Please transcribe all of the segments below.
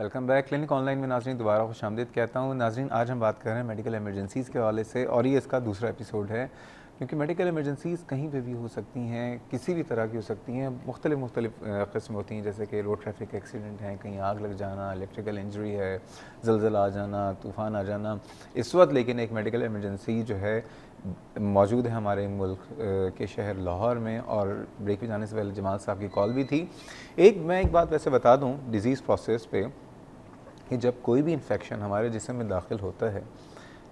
Welcome back clinic online में नाजरीन दोबारा खुशामदीद कहता हूँ। नाजरीन आज हम बात कर रहे हैं मेडिकल एमरजेंसीज़ के हवाले से और ये इसका दूसरा एपिसोड है क्योंकि मेडिकल एमरजेंसीज़ कहीं पे भी हो सकती हैं, किसी भी तरह की हो सकती हैं, मुख्तलिफ किस्म होती हैं, जैसे कि रोड ट्रैफिक एक्सीडेंट हैं, कहीं आग लग जाना, इलेक्ट्रिकल इंजरी है, ज़लज़ला आ जाना, तूफ़ान आ जाना। इस वक्त लेकिन एक मेडिकल एमरजेंसी जो है मौजूद है हमारे मुल्क के शहर लाहौर में, और ब्रेक पे जाने से पहले जमाल साहब की कॉल भी थी। मैं एक बात वैसे बता दूं डिज़ीज़ प्रोसेस पे कि जब कोई भी इन्फेक्शन हमारे जिस्म में दाखिल होता है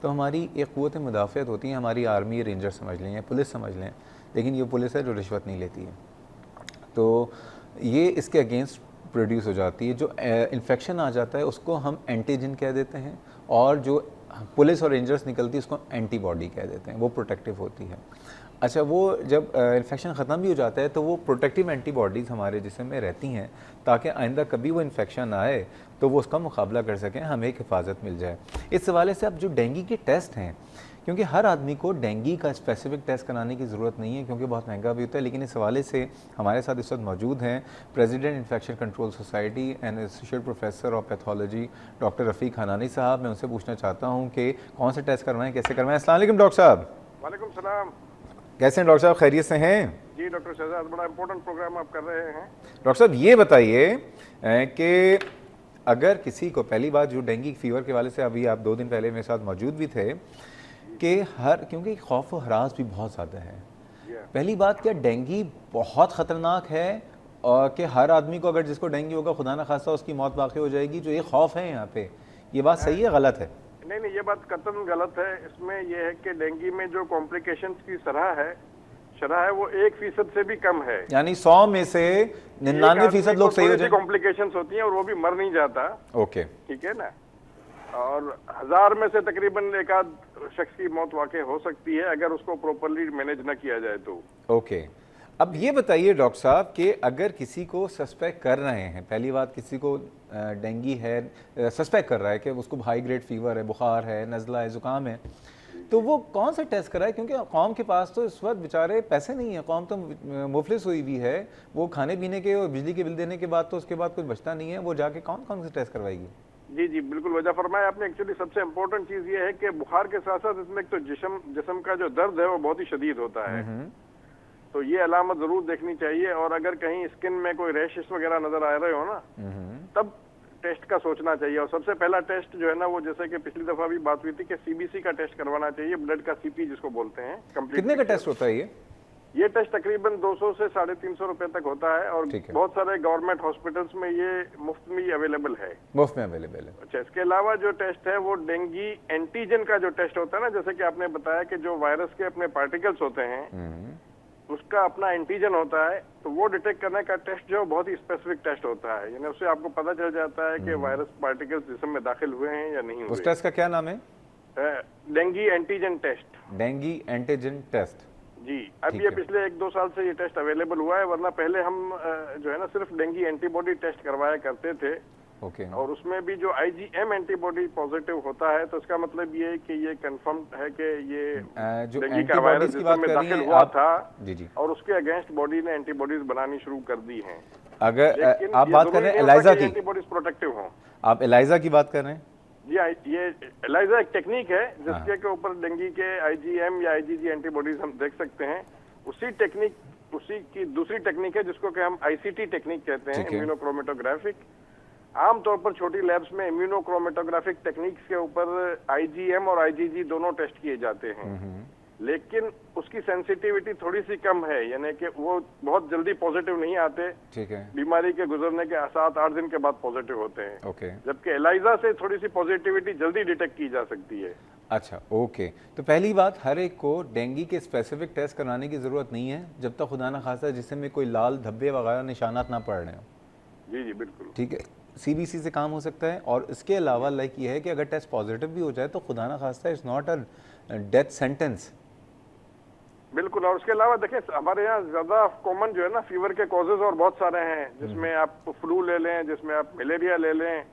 तो हमारी एक क़ुव्वत मुदाफ़अत होती है, हमारी आर्मी, रेंजर समझ लें या पुलिस समझ लें, लेकिन ये पुलिस है जो रिश्वत नहीं लेती है, तो ये इसके अगेंस्ट प्रोड्यूस हो जाती है। जो इन्फेक्शन आ जाता है उसको हम एंटीजन कह देते हैं, और जो पुलिस और रेंजर्स निकलती है उसको एंटीबॉडी कह देते हैं, वो प्रोटेक्टिव होती है। अच्छा, वो जब इन्फेक्शन ख़त्म भी हो जाता है तो वो प्रोटेक्टिव एंटीबॉडीज़ हमारे जिस्म में रहती हैं ताकि आइंदा कभी वो इन्फेक्शन आए तो वो उसका मुकाबला कर सकें, हमें एक हिफाजत मिल जाए। इस हवाले से अब जो डेंगू के टेस्ट हैं, क्योंकि हर आदमी को डेंगू का स्पेसिफिक टेस्ट कराने की ज़रूरत नहीं है क्योंकि बहुत महंगा भी होता है, लेकिन इस हवाले से हमारे साथ इस वक्त मौजूद हैं president infection control society and associate professor of pathology doctor Rafiq Hanani साहब। मैं उनसे पूछना चाहता हूँ कि कौन से टेस्ट करवाएं, कैसे करवाएं। अस्सलाम वालेकुम डॉक्टर साहब। वालेकुम सलाम। कैसे हैं डॉक्टर साहब, खैरियत से हैं? जी डॉक्टर शहजाद, बड़ा इंपॉर्टेंट प्रोग्राम आप कर रहे हैं। डॉक्टर साहब ये बताइए कि अगर किसी को, पहली बात जो डेंगू फीवर के वाले से अभी आप 2 दिन पहले मेरे साथ मौजूद भी थे कि क्योंकि खौफ व हरास भी बहुत ज़्यादा है। पहली बात, क्या डेंगू बहुत ख़तरनाक है और कि हर आदमी को, अगर जिसको डेंगू होगा खुदा ना खास्ता उसकी मौत वाक़ई हो जाएगी, जो ये खौफ है यहाँ पे, ये बात सही है गलत है? नहीं, ये बात कतई गलत है। इसमें यह है कि डेंगू में जो कॉम्प्लिकेशंस की शरह है वो 1% से भी कम है, यानी 100 में से 99% लोग सही हो जाए। कॉम्प्लिकेशंस होती हैं और वो भी मर नहीं जाता। ओके, ठीक है ना। और 1000 में से तकरीबन एक आध शख्स की मौत वाकई हो सकती है अगर उसको प्रॉपरली मैनेज न किया जाए तो। ओके, अब ये बताइए डॉक्टर साहब कि अगर किसी को सस्पेक्ट कर रहे हैं, पहली बात किसी को डेंगू है, सस्पेक्ट कर रहा है कि उसको हाई ग्रेड फीवर है, बुखार है, नज़ला है, ज़ुकाम है, तो वो कौन सा टेस्ट कराए? क्योंकि कौम के पास तो इस वक्त बेचारे पैसे नहीं है, कौम तो मुफलिस हुई हुई है, वो खाने पीने के और बिजली के बिल देने के बाद तो उसके बाद कुछ बचता नहीं है, वो जाके कौन कौन से टेस्ट करवाएगी? जी, बिल्कुल वजह फरमाया आपने। एक्चुअली सबसे इम्पोर्टेंट चीज ये है कि बुखार के साथ साथ इसमें तो जिस्म का जो दर्द है वो बहुत ही शदीद होता है, तो ये अलामत जरूर देखनी चाहिए। और अगर कहीं स्किन में कोई रैशेस वगैरह नजर आ रहे हो ना, तब टेस्ट का सोचना चाहिए। और सबसे पहला टेस्ट जो है ना, वो जैसे कि पिछली दफा भी बात हुई थी कि सीबीसी का टेस्ट करवाना चाहिए, ब्लड का सीपी जिसको बोलते हैं। कितने का टेस्ट होता है ये टेस्ट तकरीबन 200 से 350 रुपए तक होता है, और बहुत सारे गवर्नमेंट हॉस्पिटल्स में ये मुफ्त में अवेलेबल है। मुफ्त में अवेलेबल है। अच्छा, इसके अलावा जो टेस्ट है वो डेंगू एंटीजन का जो टेस्ट होता है ना, जैसे कि आपने बताया कि जो वायरस के अपने पार्टिकल्स होते हैं उसका अपना एंटीजन होता है, तो वो डिटेक्ट करने का टेस्ट जो बहुत ही स्पेसिफिक टेस्ट होता है, यानी उससे आपको पता चल जाता है कि वायरस पार्टिकल्स जिस्म में दाखिल हुए हैं या नहीं हुए। उस टेस्ट का क्या नाम है? Dengue antigen test. Dengue antigen test. जी, अब ये पिछले 1-2 साल से ये टेस्ट अवेलेबल हुआ है, वरना पहले हम जो है ना सिर्फ डेंगू एंटीबॉडी टेस्ट करवाया करते थे। ओके। और उसमें भी जो IgM एंटीबॉडी पॉजिटिव होता है तो इसका मतलब ये है कि ये कंफर्म है कि ये जो डेंगू का वायरस जिसमें दाखिल हुआ था, जी, और उसके अगेंस्ट बॉडी ने एंटीबॉडीज बनानी शुरू कर दी हैं। अगर आप बात कर रहे हैं एलाइजा की, एंटीबॉडीज प्रोटेक्टिव हों, आप एलाइजा की बात कर रहे हैं? जी, ये एलाइजा एक टेक्निक है जिसके के ऊपर डेंगू के IgM या IgG एंटीबॉडीज हम देख सकते हैं। उसी की दूसरी टेक्निक है जिसको कि हम ICT टेक्निक कहते हैं, इम्यूनोक्रोमेटोग्राफिक। आमतौर पर छोटी लैब्स में इम्यूनोक्रोमेटोग्राफिक टेक्निक्स के ऊपर IgM और IgG दोनों टेस्ट किए जाते हैं, लेकिन उसकी सेंसिटिविटी थोड़ी सी कम है, यानी कि वो बहुत जल्दी पॉजिटिव नहीं आते। ठीक है। बीमारी के गुजरने के 7-8 दिन के बाद पॉजिटिव होते हैं। ओके। जबकि एलाइजा से थोड़ी सी पॉजिटिविटी जल्दी डिटेक्ट की जा सकती है। अच्छा, ओके। तो पहली बात, हर एक को डेंगू के स्पेसिफिक टेस्ट कराने की जरूरत नहीं है जब तक खुदा ना खास्ता जिसमें में कोई लाल धब्बे वगैरह निशानात ना पड़ रहे हो। जी बिल्कुल ठीक है, CBC से काम हो सकता है। और इसके अलावा लाइक ये है कि अगर टेस्ट पॉजिटिव भी हो जाए तो खुदा ना खास्ता it's not a death sentence. बिल्कुल। और उसके अलावा देखिए, हमारे यहाँ ज्यादा कॉमन जो है ना फीवर के कॉजेज और बहुत सारे हैं, जिसमें आप फ्लू ले लें, जिसमें आप मलेरिया ले लें,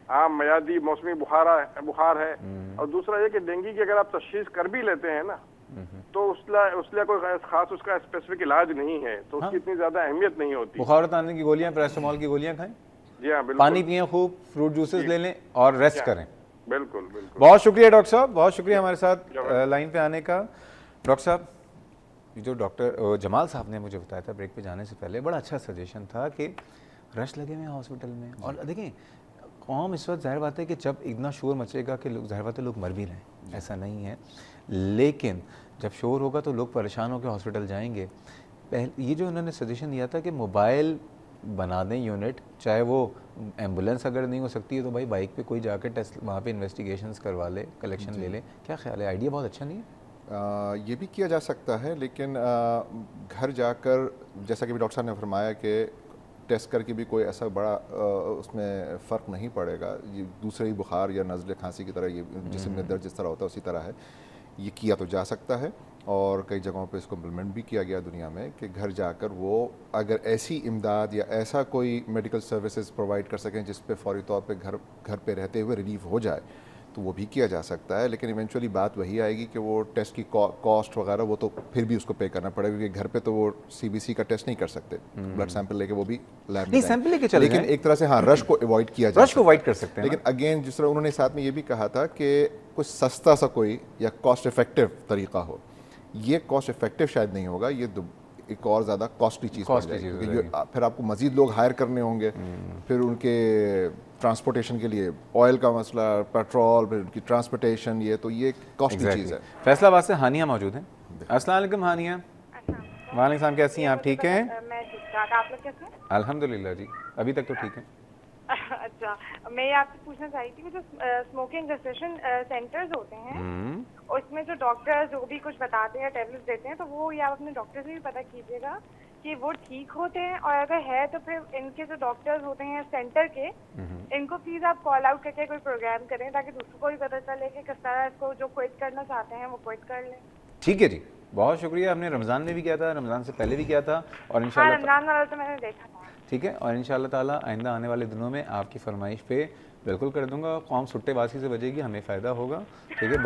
आम मयादी मौसमी बुखार है। और दूसरा ये कि डेंगू की अगर आप तशखीस कर भी लेते हैं ना, तो उसलिए कोई खास उसका स्पेसिफिक इलाज नहीं है, तो उसकी इतनी ज्यादा अहमियत नहीं होती। बुखार उतारने की गोलियां, पैरास्टामोल की गोलियां खाएं। जी हाँ, बिल्कुल। पानी पिएं खूब, फ्रूट जूसेस ले लें और रेस्ट करें। बिल्कुल बिल्कुल। बहुत शुक्रिया डॉक्टर साहब, बहुत शुक्रिया हमारे साथ लाइन पे आने का। डॉक्टर साहब, जो डॉक्टर जमाल साहब ने मुझे बताया था ब्रेक पे जाने से पहले, बड़ा अच्छा सजेशन था कि रश लगे हुए हैं हॉस्पिटल में। और देखें कौम इस वक्त ज़ाहिर बात है कि जब इतना शोर मचेगा कि लोग, ज़ाहिर बात है लोग मर भी रहे हैं, ऐसा नहीं है, लेकिन जब शोर होगा तो लोग परेशान होकर हॉस्पिटल जाएंगे। पहले ये जो उन्होंने सजेशन दिया था कि मोबाइल बना दें यूनिट, चाहे वो एम्बुलेंस अगर नहीं हो सकती है तो भाई बाइक पे कोई जाकर टेस्ट वहाँ पे इन्वेस्टिगेशंस करवा ले, कलेक्शन ले ले। क्या ख्याल है, आइडिया बहुत अच्छा नहीं है? ये भी किया जा सकता है, लेकिन घर जाकर जैसा कि डॉक्टर साहब ने फरमाया कि टेस्ट करके भी कोई ऐसा बड़ा उसमें फ़र्क नहीं पड़ेगा। ये दूसरे ही बुखार या नज़ले खांसी की तरह, ये जिस्म में दर्द जिस तरह होता है उसी तरह है। ये किया तो जा सकता है और कई जगहों पे इसको इम्प्लीमेंट भी किया गया दुनिया में कि घर जाकर वो अगर ऐसी इमदाद या ऐसा कोई मेडिकल सर्विसेज प्रोवाइड कर सकें जिस पे फौरी तौर पे घर पे रहते हुए रिलीफ हो जाए, तो वो भी किया जा सकता है। लेकिन इवेंचुअली बात वही आएगी कि वो टेस्ट की कॉस्ट वगैरह वो तो फिर भी उसको पे करना पड़ेगा, क्योंकि घर पे तो वो सीबीसी का टेस्ट नहीं कर सकते, ब्लड सैंपल लेके वो भी लैब में नहीं, सैंपल लेके चले लेकिन जाएं। एक तरह से हाँ, रश को अवॉइड किया जा रश को अवॉइड कर सकते हैं लेकिन अगेन जिस तरह उन्होंने साथ में ये भी कहा था कि कुछ सस्ता सा कोई या कॉस्ट इफेक्टिव तरीका हो। ये कॉस्ट इफेक्टिव शायद नहीं होगा, ये एक और ज़्यादा कॉस्टली चीज़ पड़ जाएगी, क्योंकि फिर आपको मज़ीद लोग हायर करने होंगे, फिर उनके ट्रांसपोर्टेशन के लिए ऑयल का मसला, पेट्रोल, फिर उनकी ट्रांसपोर्टेशन, ये तो ये कॉस्टली चीज़ है। फैसलाबाद से हानिया मौजूद हैं। अस्सलाम वालेकुम हानिया। वालेकुम सलाम, कैसी हैं आप? ठीक हैं? मैं ठीक ठाक, आप लोग कैसे हैं? अल्हम्दुलिल्लाह जी, अभी तक तो ठीक है। अच्छा, मैं ये आपसे पूछना चाही थी कि जो स्मोकिंग सेसेशन सेंटर्स होते हैं उसमें जो डॉक्टर जो भी कुछ बताते हैं, टैबलेट्स देते हैं, तो वो ये आप अपने डॉक्टर से भी पता कीजिएगा कि वो ठीक होते हैं, और अगर है तो फिर इनके जो डॉक्टर्स होते हैं सेंटर के, इनको प्लीज आप कॉल आउट करके कोई प्रोग्राम करें ताकि दूसरों को भी पता चले कि किस तरह इसको जो क्विट करना चाहते हैं वो क्विट कर लें। ठीक है जी, बहुत शुक्रिया। हमने रमज़ान में भी किया था, रमज़ान से पहले भी किया था, और हाँ, इंशाल्लाह रमजान वाला तो मैंने देखा था। ठीक है, और इंशाल्लाह ताला आइंदा आने वाले दिनों में आपकी फरमाइश पे बिल्कुल कर दूंगा। कौम सुट्टेबाजी से बचेगी, हमें फ़ायदा होगा। ठीक है,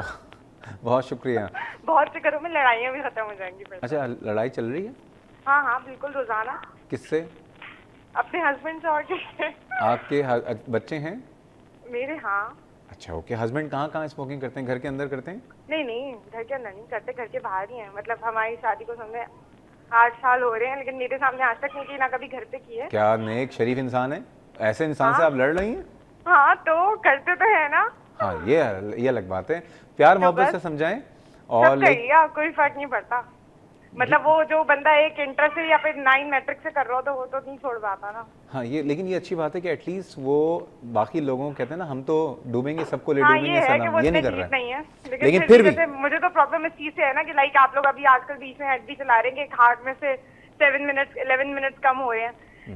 बहुत शुक्रिया। बहुत से घरों में लड़ाइयाँ भी खत्म हो जाएंगी फिर। अच्छा, लड़ाई चल रही है? हाँ हाँ बिल्कुल, रोजाना। किससे? अपने हस्बैंड से और किससे? आपके बच्चे हैं? मेरे, हाँ। अच्छा ओके, हस्बैंड कहाँ कहाँ स्मोकिंग करते हैं? घर के अंदर करते हैं? नहीं नहीं, घर के अंदर नहीं करते, घर के बाहर ही हैं। मतलब हमारी शादी को समझे 8 साल हो रहे हैं, लेकिन मेरे सामने आज तक नहीं की, ना कभी घर पे की है। क्या नेक शरीफ इंसान है, ऐसे इंसान से आप लड़ रही हैं? हाँ तो करते तो है ना। हाँ, ये अलग बात है। प्यार मोहब्बत से समझाएं और सब करिए, कोई फर्क नहीं पड़ता। मतलब वो जो बंदा एक इंटर से या फिर 9 मैट्रिक से कर रहा हो तो वो तो नहीं छोड़ पाता ना। हाँ, लेकिन ये अच्छी बात है कि एटलीस्ट वो बाकी लोगों को कहते हैं ना, हम तो डूबेंगे सबको ले हाँ, डूबेंगे, ये है कि सलाम, वो ये नहीं इतने कर रहा डीप नहीं है। लेकिन फिर भी जैसे मुझे तो प्रॉब्लम इस चीज से है ना कि लाइक आप लोग अभी आजकल बीच में हेड भी चला रहे हैं कि हार्ट में से 7 मिनट्स 11 मिनट्स कम हो रहे हैं,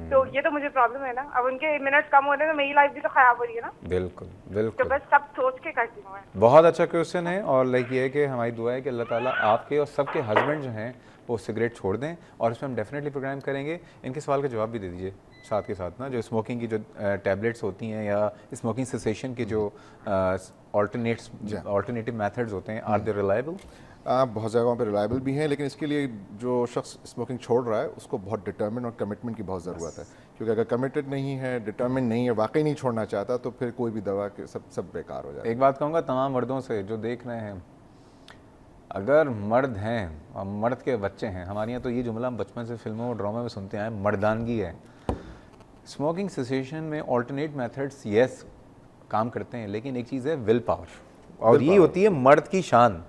तो ये तो मुझे प्रॉब्लम है ना। अब उनके मिनट्स कम हो रहे हैं तो मेरी लाइफ भी तो खराब हो रही है ना। बिल्कुल तो बिल्कुल, बस सब सोच के करती हूँ मैं। बहुत अच्छा क्वेश्चन है, और लाइक ये है कि हमारी दुआ है कि अल्लाह ताला आपके और सबके हस्बैंड जो हैं वो सिगरेट छोड़ दें, और इसमें हम डेफिनेटली प्रोग्राम करेंगे। इनके सवाल का जवाब भी दे दीजिए साथ के साथ ना, जो स्मोकिंग की जो टैबलेट्स होती हैं या स्मोकिंग सेसेशन के जो ऑल्टरनेटिव मेथड्स होते हैं, आर दे रिलायबल? बहुत जगहों पे रिलायबल भी हैं, लेकिन इसके लिए जो शख्स स्मोकिंग छोड़ रहा है उसको बहुत डिटर्मिन और कमिटमेंट की बहुत ज़रूरत है, क्योंकि अगर कमिटेड नहीं है, डिटर्मिन नहीं है, वाकई नहीं छोड़ना चाहता, तो फिर कोई भी दवा के सब बेकार हो जाए। एक बात कहूँगा तमाम मर्दों से जो देख रहे हैं, अगर मर्द हैं और मर्द के बच्चे हैं, हमारे यहाँ तो ये जुमला हम बचपन से फिल्मों और ड्रामा में सुनते आए, मर्दानगी है। स्मोकिंग सेसेशन में ऑल्टरनेट मेथड्स यस काम करते हैं, लेकिन एक चीज़ है विल पावर, और ये होती है मर्द की शान।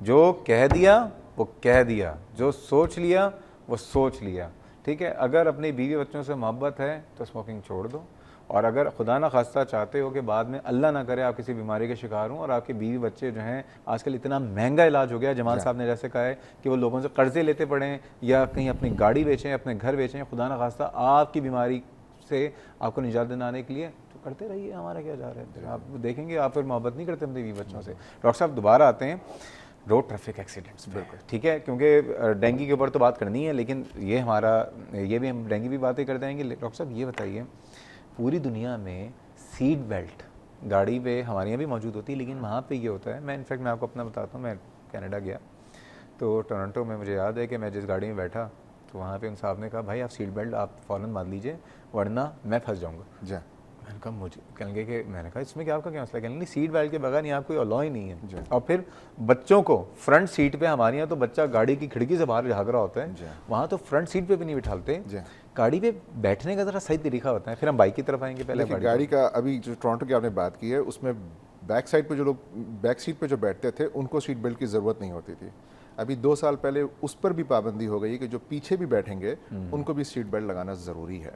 जो कह दिया वो कह दिया, जो सोच लिया वो सोच लिया। ठीक है, अगर अपने बीवी बच्चों से मोहब्बत है तो स्मोकिंग छोड़ दो, और अगर खुदा ना खास्ता चाहते हो कि बाद में अल्लाह ना करे आप किसी बीमारी के शिकार हों और आपके बीवी बच्चे जो हैं, आजकल इतना महंगा इलाज हो गया है, जमाल साहब ने जैसे कहा है कि वो लोगों से कर्जे लेते पड़े या कहीं अपनी गाड़ी बेचें, अपने घर बेचें, खुदा ना खास्ता आपकी बीमारी से आपको निजात दिलाने के लिए, तो करते रहिए, हमारा क्या जा रहा है। आप देखेंगे आप फिर मोहब्बत नहीं करते अपने बीवी बच्चों से। डॉक्टर साहब दोबारा आते हैं रोड ट्रैफिक एक्सीडेंट्स, बिल्कुल ठीक है, क्योंकि डेंगू के ऊपर तो बात करनी है, लेकिन ये भी हम डेंगू भी बातें कर देंगे। डॉक्टर साहब ये बताइए, पूरी दुनिया में सीट बेल्ट गाड़ी पे हमारे यहाँ भी मौजूद होती है, लेकिन वहाँ पे ये होता है, मैं इनफैक्ट मैं आपको अपना बताता हूँ, मैं कनाडा गया तो टोरंटो में मुझे याद है कि मैं जिस गाड़ी में बैठा तो वहाँ पे उन साहब ने कहा भाई आप सीट बेल्ट आप फ़ौरन बांध लीजिए वरना मैं फंस जाऊँगा। मैंने कहा मुझे कहेंगे कि मैंने कहा इसमें क्या आपका क्या मसला, कहेंगे सीट बेल्ट के बगैर यहाँ कोई अलॉय नहीं है। और फिर बच्चों को फ्रंट सीट पे, हमारे यहाँ तो बच्चा गाड़ी की खिड़की से बाहर झाँक रहा होता है, वहाँ तो फ्रंट सीट पे भी नहीं बिठाते, गाड़ी पे बैठने का ज़रा सही तरीका होता है। फिर हम बाइक की तरफ आएंगे। पहले गाड़ी का अभी जो टोरंटो की आपने बात की है उसमें बैक साइड पे जो लोग बैक सीट पे जो बैठते थे उनको सीट बेल्ट की ज़रूरत नहीं होती थी। अभी 2 साल पहले उस पर भी पाबंदी हो गई कि जो पीछे भी बैठेंगे उनको भी सीट बेल्ट लगाना ज़रूरी है।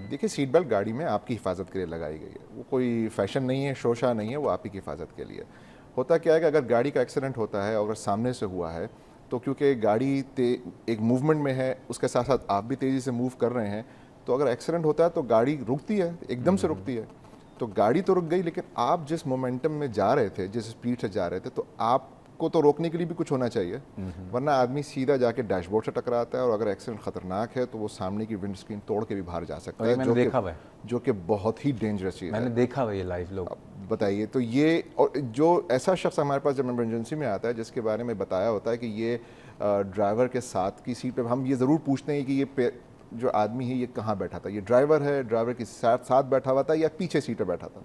देखिए सीट बेल्ट गाड़ी में आपकी हिफाजत के लिए लगाई गई है, वो कोई फैशन नहीं है, शोशा नहीं है, वो आप ही की हिफाजत के लिए। होता क्या है कि अगर गाड़ी का एक्सीडेंट होता है और अगर सामने से हुआ है तो क्योंकि गाड़ी एक मूवमेंट में है, उसके साथ साथ आप भी तेज़ी से मूव कर रहे हैं, तो अगर एक्सीडेंट होता है तो गाड़ी रुकती है, एकदम से रुकती है। तो गाड़ी तो रुक गई, लेकिन आप जिस मोमेंटम में जा रहे थे, जिस स्पीड से जा रहे थे, तो आपको तो रोकने के लिए भी कुछ होना चाहिए, वरना आदमी सीधा जाके डैशबोर्ड से टकराता है और अगर एक्सीडेंट खतरनाक है तो वो सामने की विंड स्क्रीन तोड़ के भी बाहर जा सकता है, जो कि बहुत ही डेंजरस चीज़ है। मैंने देखा हुआ ये लाइव लोग। बताइए, तो ये और जो ऐसा शख्स हमारे पास जब इमरजेंसी में आता है जिसके बारे में बताया होता है कि ये ड्राइवर के साथ की सीट पे, हम ये ज़रूर पूछते हैं कि ये जो आदमी है ये कहाँ बैठा था, ये ड्राइवर है, ड्राइवर के साथ बैठा हुआ था या पीछे सीट पे बैठा था।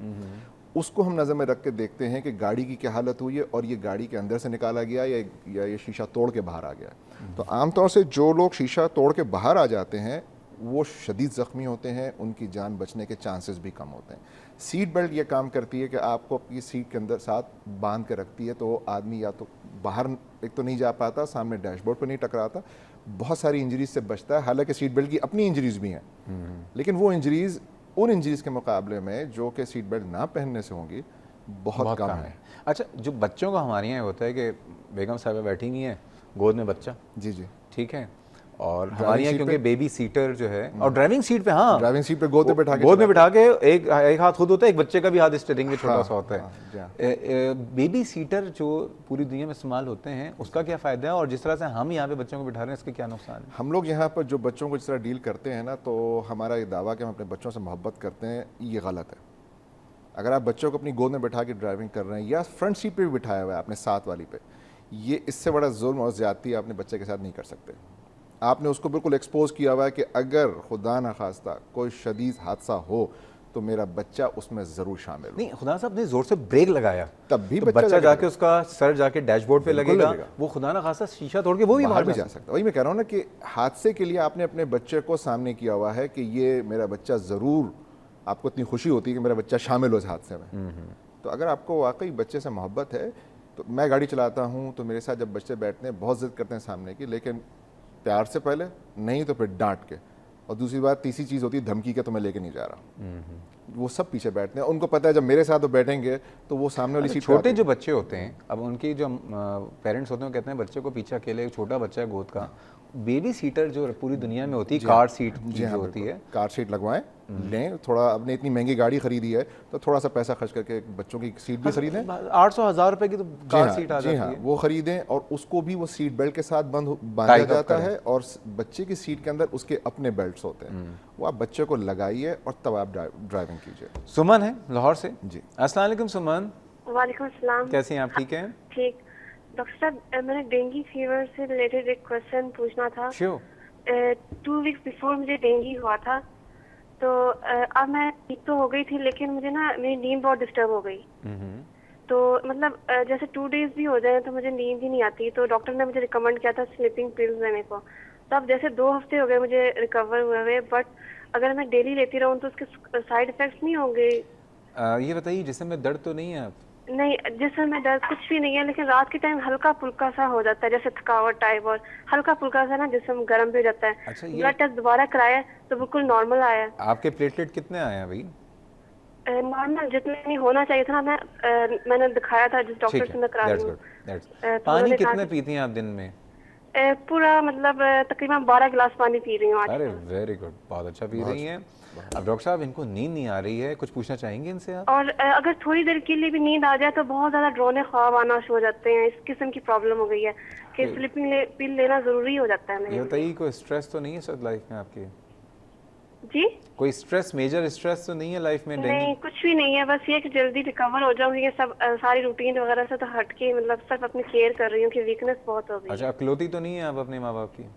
उसको हम नज़र में रख के देखते हैं कि गाड़ी की क्या हालत हुई है और ये गाड़ी के अंदर से निकाला गया या ये शीशा तोड़ के बाहर आ गया। तो आमतौर से जो लोग शीशा तोड़ के बाहर आ जाते हैं वो शदीद ज़ख्मी होते हैं, उनकी जान बचने के चांसेस भी कम होते हैं। सीट बेल्ट ये काम करती है कि आपको अपनी सीट के अंदर साथ बांध के रखती है, तो आदमी या तो बाहर एक तो नहीं जा पाता, सामने डैशबोर्ड पर नहीं टकराता, बहुत सारी इंजरीज से बचता है। हालांकि सीट बेल्ट की अपनी इंजरीज भी हैं, लेकिन वो इंजरीज उन इंजरीज के मुकाबले में जो कि सीट बेल्ट ना पहनने से होंगी बहुत कम है। अच्छा, जो बच्चों का हमारे यहाँ होता है कि बेगम साहिबा बैठी हुई है, गोद में बच्चा, जी जी ठीक है, और हमारे यहाँ क्योंकि बेबी सीटर जो है, और ड्राइविंग सीट पे, हाँ ड्राइविंग सीट पे गोद में बिठा के एक हाथ खुद होता है, एक बच्चे का भी हाथ स्टीयरिंग में छोटा सा होता है। बेबी सीटर जो पूरी दुनिया में इस्तेमाल होते हैं उसका क्या फ़ायदा है, और जिस तरह से हम यहाँ पे बच्चों को बिठा रहे हैं इसके क्या नुकसान है? हम लोग यहाँ पर जो बच्चों को जिस तरह डील करते हैं ना, तो हमारा ये दावा कि हम अपने बच्चों से मोहब्बत करते हैं, ये गलत है। अगर आप बच्चों को अपनी गोद में बैठा के ड्राइविंग कर रहे हैं या फ्रंट सीट पे भी बिठाया हुआ है आपने साथ वाली पे, ये इससे बड़ा जुल्म और ज़्यादती आपने बच्चे के साथ नहीं कर सकते। आपने उसको बिल्कुल एक्सपोज किया हुआ है कि अगर खुदा न खास्ता कोई शदीद हादसा हो तो मेरा बच्चा उसमें ज़रूर शामिल हो। नहीं, खुदा साहब ने ज़ोर से ब्रेक लगाया तब भी तो बच्चा जाके उसका सर जाके डैशबोर्ड पे लगेगा, वो खुदा न खास्ता शीशा तोड़ के वो भी बाहर भी जा सकता है। वही मैं कह रहा हूँ ना कि हादसे के लिए आपने अपने बच्चे को सामने किया हुआ है कि ये मेरा बच्चा ज़रूर, आपको इतनी खुशी होती है कि मेरा बच्चा शामिल हो इस हादसे में। तो अगर आपको वाकई बच्चे से मोहब्बत है, तो मैं गाड़ी चलाता हूँ तो मेरे साथ जब बच्चे बैठते हैं बहुत ज़िद करते हैं सामने की, लेकिन प्यार से पहले, नहीं तो फिर डांट के, और दूसरी बात तीसरी चीज़ होती है धमकी के, तो मैं लेके नहीं जा रहा। वो सब पीछे बैठते हैं, उनको पता है जब मेरे साथ वो बैठेंगे तो वो सामने वाली सीट। छोटे जो बच्चे होते हैं, अब उनकी जो पेरेंट्स होते हैं वो कहते हैं बच्चे को पीछे अकेले, एक छोटा बच्चा है गोद का, बेबी सीटर जो पूरी दुनिया में होती है, कार सीट जो होती है, कार सीट लगवाएं, लें। थोड़ा आपने इतनी महंगी गाड़ी खरीदी है तो थोड़ा सा पैसा खर्च करके बच्चों की सीट भी खरीदें। 800-1000 रुपए की तो कार सीट आ जाती है, वो खरीदें, और उसको भी वो सीट बेल्ट के साथ बांधा जाता है, और बच्चे की सीट के अंदर उसके अपने बेल्ट्स होते हैं, वो आप बच्चे को लगाइए और तब आप ड्राइविंग कीजिए। सुमन है लाहौर से जी। अस्सलाम वालेकुम सुमन। वालेकुम सलाम। कैसी हैं आप? ठीक हैं? ठीक। डॉक्टर साहब, मैंने डेंगू फीवर से रिलेटेड एक क्वेश्चन पूछना था। श्योर। 2 वीक्स बिफोर मुझे डेंगू हुआ था, तो अब मैं ठीक तो हो गई थी, लेकिन मुझे ना मेरी नींद बहुत डिस्टर्ब हो गई। तो मतलब जैसे 2 डेज भी हो जाए तो मुझे नींद ही नहीं आती, तो डॉक्टर ने मुझे रिकमेंड किया था स्लीपिंग पिल्स लेने को। तो अब जैसे 2 हफ्ते हो गए मुझे रिकवर हुए, बट अगर मैं डेली लेती रहूँ तो उसके साइड इफेक्ट्स नहीं होंगे? ये बताइए, जिस्म में दर्द तो नहीं है आप? नहीं, जिसम में दर्द कुछ भी नहीं है, लेकिन रात के टाइम हल्का फुल्का सा हो जाता है, जैसे थकावट टाइप, और हल्का फुल्का सा ना जिसम गर्म भी हो जाता है। अच्छा, ब्लड टेस्ट दोबारा कराया तो बिल्कुल नॉर्मल आया। आपके प्लेटलेट कितने आए हैं भाई? नॉर्मल जितने नहीं होना चाहिए था ना, मैंने दिखाया था जिस डॉक्टर से मैं करा रही हूँ। पानी कितने पीती हैं आप दिन में? पूरा मतलब तकरीबन 12 गिलास पानी पी रही हूँ आज। अरे वेरी गुड, बहुत अच्छा पी रही हैं। अब डॉक्टर साहब, इनको नींद नहीं आ रही है, कुछ पूछना चाहेंगे इनसे आप? और अगर थोड़ी देर के लिए भी नींद आ जाए तो बहुत ज्यादा ड्रोने ख्वाब आना शुरू हो जाते हैं। इस किस्म की प्रॉब्लम हो गई है कि स्लीपिंग पिल लेना जरूरी हो जाता है। ये बताइए, कोई स्ट्रेस तो नहीं है सर लाइफ में आपकी? जी, कोई स्ट्रेस, मेजर स्ट्रेस तो नहीं है लाइफ में? नहीं, कुछ भी नहीं है, बस ये कि जल्दी रिकवर हो जाऊँ। ये सब सारी रूटीन वगैरह से तो हट के मतलब सिर्फ अपनी केयर कर रही हूँ कि वीकनेस बहुत हो गई। अच्छा, अकलौती तो नहीं है आप अपने माँ बाप की?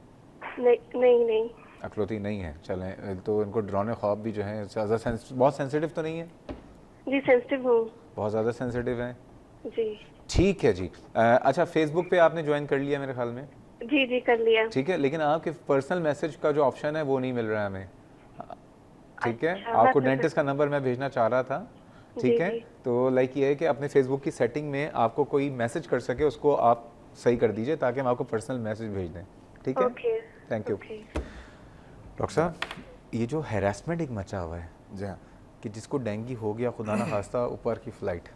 नहीं नहीं नहीं। अखरौती नहीं है, चलें तो इनको डराने ख्वाब भी जो हैं ज़्यादा बहुत सेंसिटिव तो नहीं है? जी सेंसिटिव हूँ। बहुत ज़्यादा सेंसिटिव हैं? जी ठीक है जी। अच्छा, फेसबुक पे आपने ज्वाइन कर लिया मेरे ख्याल में? जी जी कर लिया। ठीक है, लेकिन आपके पर्सनल मैसेज का जो ऑप्शन है वो नहीं मिल रहा है हमें। ठीक है, अच्छा, आपको मैं डेंटिस्ट का नंबर मैं भेजना चाह रहा था। ठीक जी, है, जी। तो लाइक ये है कि अपने फेसबुक की सेटिंग में आपको कोई मैसेज कर सके उसको आप सही कर दीजिए ताकि हम आपको पर्सनल मैसेज भेज दें। ठीक है, okay thank you. Okay. Doctor साहब, ये जो हैरेसमेंट एक मचा हुआ है जी हाँ। कि जिसको डेंगू हो गया, खुदा ना खास्ता ऊपर की फ्लाइट,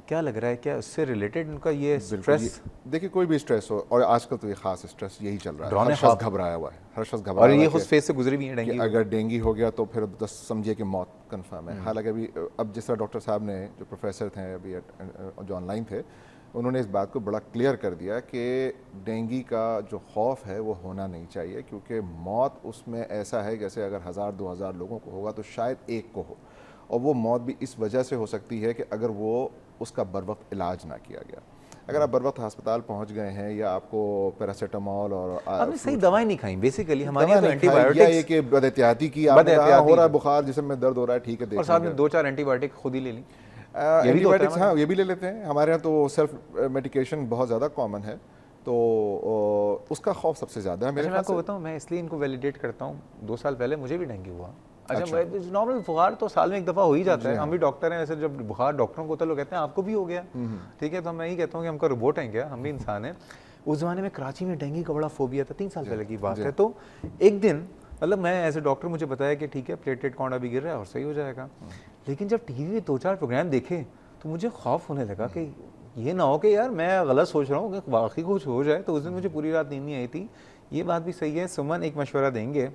क्या लग रहा है क्या उससे रिलेटेड उनका ये बिल्कुल, स्ट्रेस? देखिए कोई भी स्ट्रेस हो, और आजकल तो ये खास स्ट्रेस यही चल रहा है, डराने हर शख्स ख्वाब। घबराया हुआ है, हर शख्स और घबराया ये हुआ है खुद फेस से गुजरी भी है कि डेंगू। अगर डेंगू हो गया तो फिर बस समझिए कि मौत कन्फर्म है। हालांकि अभी अब जिस तरह डॉक्टर साहब ने, जो प्रोफेसर थे अभी जो ऑनलाइन थे, उन्होंने इस बात को बड़ा क्लियर कर दिया कि डेंगू का जो खौफ है वो होना नहीं चाहिए, क्योंकि मौत उसमें ऐसा है जैसे अगर 1000-2000 लोगों को होगा तो शायद एक को हो, और वो मौत भी इस वजह से हो सकती है कि अगर वो उसका बर वक्त इलाज ना किया गया। अगर आप बर वक्त अस्पताल पहुंच गए हैं या आपको पैरासीटामोल और आपने सही दवाएं नहीं खाई बेसिकली, हमारी दवा तो नहीं खाई, या एंटीबायोटिक्स ये कि बदएहतियाती की, आपने कहा बदएहतियाती हो रहा है की। बुखार, जिसम में दर्द हो रहा है, ठीक है देख और साथ में लेंगे। 2-4 एंटीबायोटिक खुद ही ले ली। ये भी तो होता है एंटीबायोटिक्स हमारे। हाँ ये भी ले लेते हैं, हमारे यहाँ तो सेल्फ मेडिकेशन बहुत ज़्यादा कॉमन है, तो उसका खौफ सबसे ज़्यादा है मेरे अच्छा, मैं ख्याल आपको से। बताऊं, मैं इसलिए इनको वैलिडेट करता हूं, 2 साल पहले मुझे भी डेंगू हुआ। अच्छा, अच्छा। नॉर्मल बुखार तो साल में एक दफ़ा हो ही जाता है, हम भी डॉक्टर हैं वैसे, जब बुखार डॉक्टरों को होता है लोग कहते हैं आपको भी हो गया। ठीक है, तो मैं यही कहता हूँ कि हमका रोबोट हैं क्या, हम भी इंसान हैं। उस ज़माने में कराची में डेंगू का बड़ा फोबिया था, 3 साल पहले की बात है। तो एक दिन मतलब मैं एज ए डॉक्टर, मुझे बताया कि ठीक है प्लेटलेट काउंट अभी गिर रहा है और सही हो जाएगा। लेकिन जब टीवी में 2-4 प्रोग्राम देखे तो मुझे खौफ होने लगा कि ये ना हो कि यार मैं गलत सोच रहा हूँ कि वाकई कुछ हो जाए। तो उस दिन मुझे पूरी रात नींद नहीं आई थी। ये बात भी सही है, सुमन एक मशवरा देंगे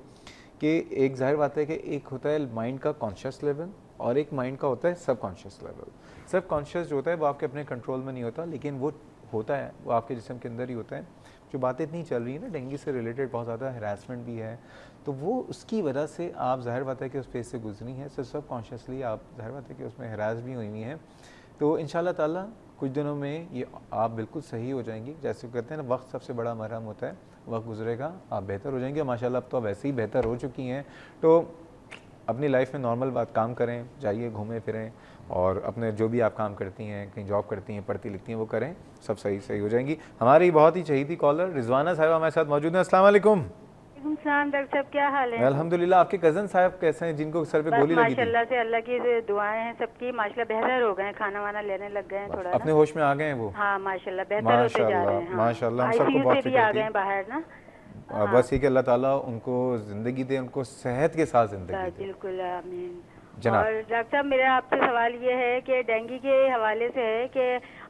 कि एक जाहिर बात है कि एक होता है माइंड का कॉन्शियस लेवल और एक माइंड का होता है सब कॉन्शियस लेवल। सब कॉन्शियस जो होता है वो आपके अपने कंट्रोल में नहीं होता, लेकिन वो होता है, वो आपके जिस्म के अंदर ही होता है। जो बातें इतनी चल रही है ना डेंगू से रिलेटेड, बहुत ज़्यादा हरासमेंट भी है, तो वो उसकी वजह से आप जाहिर बात है कि उस फेज से गुजरी हैं, तो सब कॉन्शियसली आप जाहिर बात है कि उसमें हरास भी हुई हैं। तो इंशाल्लाह ताला कुछ दिनों में ये आप बिल्कुल सही हो जाएंगी। जैसे कहते हैं ना, वक्त सबसे बड़ा मरहम होता है, वक्त गुजरेगा आप बेहतर हो जाएंगे। माशाल्लाह अब तो आप वैसे ही बेहतर हो चुकी हैं। तो अपनी लाइफ में नॉर्मल बात काम करें, जाइए घूमें फिरें, और अपने जो भी आप काम करती हैं, कहीं जॉब करती हैं, पढ़ती लिखती हैं, वो करें, सब सही हो जाएंगी। हमारी बहुत ही चहीती कॉलर रिजवाना साहब हमारे साथ मौजूद हैं। अस्सलाम वालेकुम। सलाम डॉक्टर साहब, क्या हाल है? अल्हम्दुलिल्लाह। आपके कज़न साहब कैसे हैं जिनको सर पे गोली लगी थी? माशाल्लाह से अल्लाह की दुआएं हैं सबकी, माशाल्लाह बेहतर हो गए, खाना वाना लेने लग गए हैं थोड़ा अपने ना। होश में आ गए हैं वो? हाँ माशाल्लाह बेहतर होते जा रहे हैं। हाँ। माशाल्लाह, हम सबको ICU बहुत से भी आ फिक्र गए हैं थी। बाहर ना। बस ये कि अल्लाह ताला उनको ज़िंदगी दे, उनको सेहत के साथ ज़िंदगी दे। बिल्कुल आमीन। जनाब। और डॉक्टर साहब मेरा आपसे सवाल ये है कि डेंगू के हवाले से है कि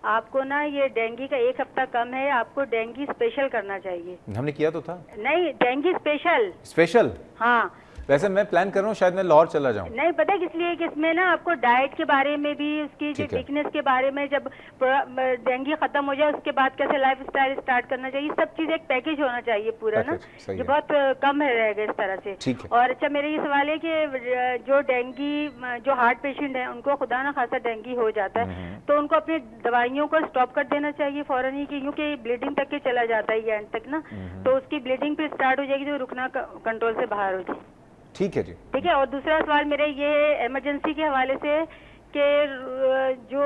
आपको ना ये डेंगू का 1 हफ्ता कम है, आपको डेंगू स्पेशल करना चाहिए। हमने किया तो था। नहीं, डेंगू स्पेशल। स्पेशल? हाँ वैसे मैं प्लान कर रहा हूँ शायद मैं लाहौर चला जाऊँ। नहीं, पता है किस लिए कि इसमें ना आपको डाइट के बारे में भी, उसकी जो ठीक है। वीकनेस के बारे में, जब डेंगू खत्म हो जाए उसके बाद कैसे लाइफ स्टाइल स्टार्ट करना चाहिए, सब चीज एक पैकेज होना चाहिए पूरा ना। पैकेज, सही ये है। बहुत कम है रहेगा इस तरह से। ठीक है। और अच्छा मेरा ये सवाल है कि जो डेंगू, जो हार्ट पेशेंट है उनको खुदा ना खासा डेंगू हो जाता है तो उनको अपनी दवाइयों को स्टॉप कर देना चाहिए फौरन ही, क्योंकि ब्लीडिंग तक के चला जाता है ये एंड तक ना, तो उसकी ब्लीडिंग फिर स्टार्ट हो जाएगी तो रुकना कंट्रोल से बाहर हो जाए। ठीक है जी। ठीक है। और दूसरा सवाल मेरा ये है इमरजेंसी के हवाले से कि जो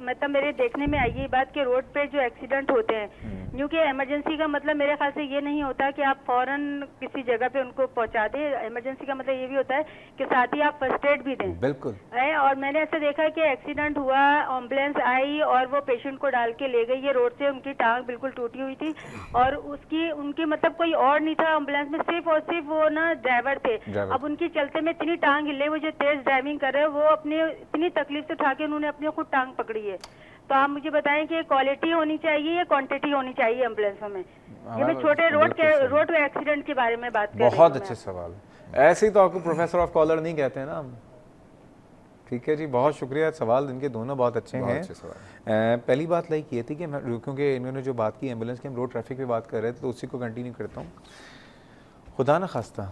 मतलब मेरे देखने में आई ये बात कि रोड पे जो एक्सीडेंट होते हैं, क्योंकि इमरजेंसी का मतलब मेरे ख्याल से ये नहीं होता कि आप फौरन किसी जगह पे उनको पहुंचा दें। इमरजेंसी का मतलब ये भी होता है कि साथ ही आप फर्स्ट एड भी दें। बिल्कुल। और मैंने ऐसा देखा कि एक्सीडेंट हुआ, एम्बुलेंस आई और वो पेशेंट को डाल के ले गई, ये रोड से उनकी टांग बिल्कुल टूटी हुई थी और उनकी मतलब कोई और नहीं था एम्बुलेंस में, सिर्फ और सिर्फ वो ना ड्राइवर थे। अब उनकी चलते में इतनी टांग हिले, वो जो तेज ड्राइविंग कर रहे हैं वो अपने इतनी तकलीफ से उठा के उन्होंने अपनी खुद टांग पकड़ी है। तो आप मुझे बताएं कि क्वालिटी होनी चाहिए या क्वांटिटी होनी चाहिए एम्बुलेंसों में? ये मैं छोटे रोड एक्सीडेंट के बारे में बात कर रही हूं। बहुत अच्छे सवाल। ऐसे ही तो आपको प्रोफेसर ऑफ कॉलर नहीं कहते हैं ना हम। ठीक है जी, बहुत शुक्रिया। सवाल इनके दोनों बहुत अच्छे हैं। पहली बात लाइक ये थी कि क्योंकि इन्होंने जो बात की एम्बुलेंस की, हम रोड ट्रैफिक पे बात कर रहे थे तो उसी को कंटिन्यू करता हूँ। खुदा न खास्ता,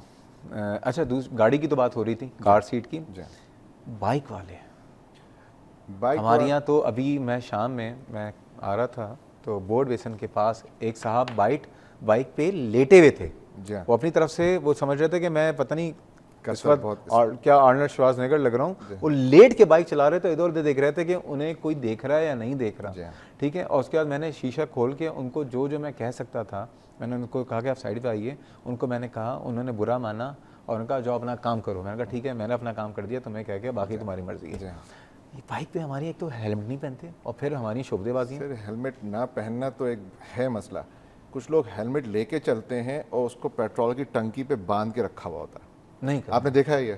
अच्छा गाड़ी की तो बात हो रही थी, कार सीट की। बाइक वाले हमारे यहाँ तो अभी मैं शाम में मैं आ रहा था तो बोर्ड बेसन के पास एक साहब बाइक पे लेटे हुए थे, जी हाँ। वो अपनी तरफ से वो समझ रहे थे कि मैं पता नहीं इस कसरत वक्त बहुत- और क्या आर्नल्ड श्वार्ज़नेगर लग रहा हूँ। वो लेट के बाइक चला रहे थे, इधर उधर देख रहे थे कि उन्हें कोई देख रहा है या नहीं देख जी रहा, हाँ। ठीक है। और उसके बाद मैंने शीशा खोल के उनको जो जो मैं कह सकता था, मैंने उनको कहा कि आप साइड पे आइए। उनको मैंने कहा, उन्होंने बुरा माना और उनका जो अपना काम करो। मैंने कहा ठीक है, मैंने अपना काम कर दिया, तुम्हें कह के बाकी तुम्हारी मर्जी जी है। हाँ। ये बाइक पे हमारी एक तो हेलमेट नहीं पहनते और फिर हमारी शोबदेबाजी। सर हेलमेट ना पहनना तो एक है मसला। कुछ लोग हेलमेट लेके चलते हैं और उसको पेट्रोल की टंकी पे बांध के रखा हुआ होता है। नहीं आपने देखा है ये?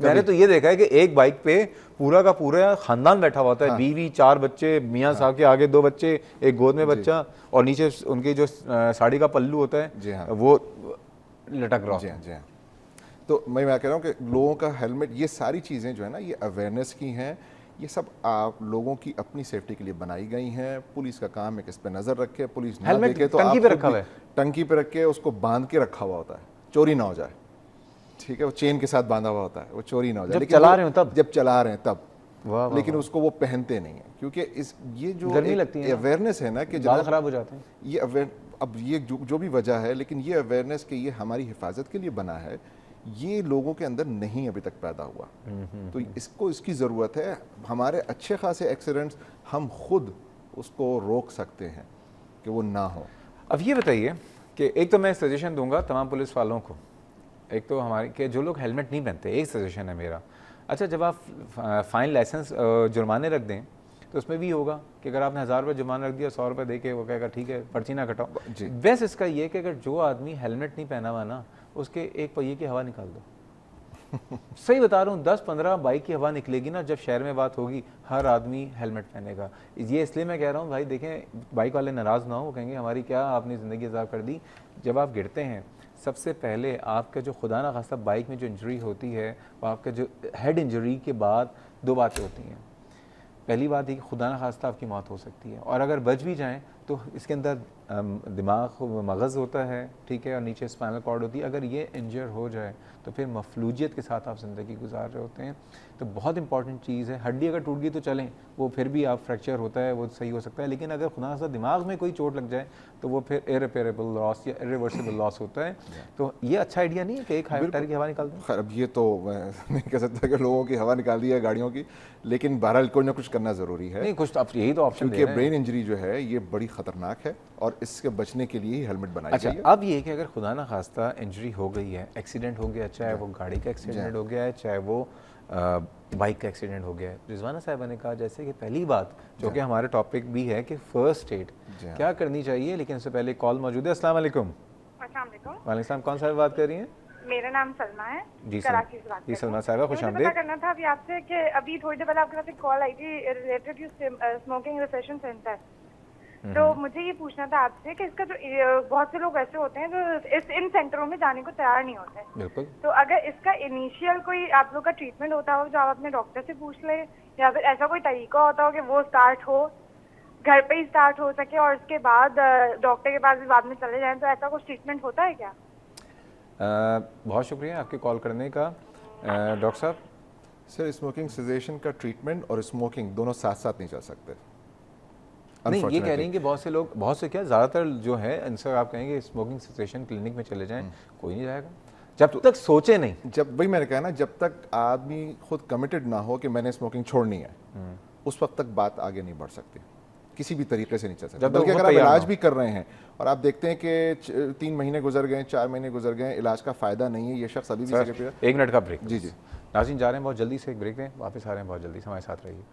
मैंने तो ये देखा है कि एक बाइक पे पूरा का पूरा खानदान बैठा हुआ होता है, बीवी, 4 बच्चे, मियाँ साहब के आगे 2 बच्चे, एक गोद में बच्चा, और नीचे उनकी जो साड़ी का पल्लू होता है, जी हाँ। वो लटक रहा जी होता है। हाँ, जी हाँ। तो मैं कह रहा हूँ कि लोगों का हेलमेट, ये सारी चीज़ें जो है ना, ये अवेयरनेस की हैं। ये सब आप लोगों की अपनी सेफ्टी के लिए बनाई गई हैं। पुलिस का काम है कि इस पर नज़र रखे, पुलिस ना हेलमेट देखे तो टंकी आप पे खुद रखा भी हुआ है। टंकी पे रख के उसको बांध के रखा हुआ होता है, चोरी ना हो जाए, ठीक है। वो चेन के साथ बांधा हुआ होता है, वो चोरी ना हो जाए। जब लेकिन चला वो- रहे हो तब? जब चला रहे हैं तब। वाह, वाह, लेकिन वाह। उसको वो पहनते नहीं है, क्योंकि इस ये जो गर्मी लगती है ना। अवेयरनेस है ना कि बाल जनाब, खराब हो जाते हैं। ये अब ये जो भी वजह है, लेकिन ये अवेयरनेस कि ये हमारी हिफाजत के लिए बना है, ये लोगों के अंदर नहीं अभी तक पैदा हुआ। तो इसकी ज़रूरत है। हमारे अच्छे खासे एक्सीडेंट्स हम खुद उसको रोक सकते हैं कि वो ना हो। अब ये बताइए कि एक तो मैं सजेशन दूंगा तमाम पुलिस वालों को, एक तो हमारे के जो लोग हेलमेट नहीं पहनते, एक सजेशन है मेरा। अच्छा, जब आप फाइन, लाइसेंस, जुर्माने रख दें तो उसमें भी होगा कि अगर आपने 1000 रुपये जुर्माना रख दिया, 100 रुपये दे के वो कहेगा ठीक है पर्ची ना कटाओ। जी। बेस्ट इसका ये कि अगर जो आदमी हेलमेट नहीं पहना हुआ ना, उसके एक पहिए की हवा निकाल दो। सही बता रहा हूँ, 10-15 बाइक की हवा निकलेगी ना, जब शहर में बात होगी हर आदमी हेलमेट पहनेगा। ये इसलिए मैं कह रहा हूँ भाई, देखें बाइक वाले नाराज़ ना हो, वो कहेंगे हमारी क्या आपने ज़िंदगी अज़ाब कर दी। जब आप गिरते हैं, सबसे पहले आपका जो खुदा ना खास्ता बाइक में जो इंजरी होती है, वो आपका जो हेड इंजरी के बाद 2 बातें होती हैं। पहली बात है कि खुदा ना खास्ता आपकी मौत हो सकती है, और अगर बच भी जाएं तो इसके अंदर दिमाग, मगज़ होता है, ठीक है, और नीचे स्पाइनल कॉर्ड होती है। अगर ये इंजर हो जाए तो फिर मफलूजियत के साथ आप ज़िंदगी गुजार रहे होते हैं। तो बहुत इंपॉर्टेंट चीज़ है। हड्डी अगर टूट गई तो चलें, वो फिर भी आप फ्रैक्चर होता है, वो सही हो सकता है, लेकिन अगर खुदा ना खास्ता दिमाग में कोई चोट लग जाए तो वो फिर इररिपेरेबल लॉस या इरिवर्सिबल लॉस होता है। तो ये अच्छा आइडिया नहीं है कि एक हाई टायर की हवा निकाल दें। खैर, अब ये तो मैं नहीं कह सकता कि लोगों की हवा निकाल दी है गाड़ियों की, लेकिन बहरहाल कुछ ना कुछ करना ज़रूरी है, नहीं, कुछ तो आप यही तो ऑप्शन दे क्योंकि रहे हैं। ब्रेन इंजरी जो है ये बड़ी ख़तरनाक है और इसके बचने के लिए ही हेलमेट बनाई अच्छा, गई है। अब ये कि अगर खुदा ना खास्ता इंजरी हो गई है, एक्सीडेंट हो गया, चाहे वो गाड़ी का एक्सीडेंट हो गया है, चाहे वो बाइक का एक्सीडेंट हो गया है, रिजवाना साहिबा ने कहा जैसे कि पहली बात जो कि हमारे टॉपिक भी है कि फर्स्ट एड क्या करनी चाहिए, लेकिन उससे पहले कॉल मौजूद है। अस्सलाम वालेकुम। अस्सलाम वालेकुम। वालेकुम सलाम। कौन साहब बात कर रही हैं? मेरा नाम सलमा है, जी कराची से बात जी कर रही सलमा हूँ। साहिबा, खुश मुझे आमदीद। पता करना था अभी आपसे कि अभी थोड़ी देर पहले आपके पास एक कॉल आई थी related to smoking cessation centre. तो मुझे ये पूछना था आपसे कि इसका जो बहुत से लोग ऐसे होते हैं जो इन सेंटरों में जाने को तैयार नहीं होते। बिल्कुल। तो अगर इसका इनिशियल कोई आप लोग का ट्रीटमेंट होता हो जो आप अपने डॉक्टर से पूछ ले, या फिर ऐसा कोई तरीका होता हो कि वो स्टार्ट हो, घर पे ही स्टार्ट हो सके और उसके बाद डॉक्टर के पास भी बाद में चले जाएं, तो ऐसा कुछ ट्रीटमेंट होता है क्या? बहुत शुक्रिया आपके कॉल करने का। डॉक्टर साहब, सर, स्मोकिंग सेसेशन का ट्रीटमेंट और स्मोकिंग दोनों साथ साथ नहीं चल सकते। नहीं, ये कह रही हैं कि बहुत से लोग, बहुत से क्या, ज़्यादातर जो है इनसे आप कहेंगे स्मोकिंग सेसेशन क्लिनिक में चले जाएं, कोई नहीं जाएगा जब तक सोचे नहीं। जब वही मैंने कहा ना, जब तक आदमी खुद कमिटेड ना हो कि मैंने स्मोकिंग छोड़नी है, उस वक्त तक बात आगे नहीं बढ़ सकती, किसी भी तरीके से नहीं चल सकती। जब तक बल्कि वो अगर आप तैयार इलाज ना हो। भी कर रहे हैं और आप देखते हैं कि 3 महीने गुजर गए, 4 महीने गुजर गए, इलाज का फ़ायदा नहीं है, ये शख्स अभी भी सर, सिगरेट पी रहा है। 1 मिनट का ब्रेक। जी जी। नाज़रीन, जा रहे हैं बहुत जल्दी से एक ब्रेक में, वापस आ रहे हैं बहुत जल्दी से, हमारे साथ रहिए।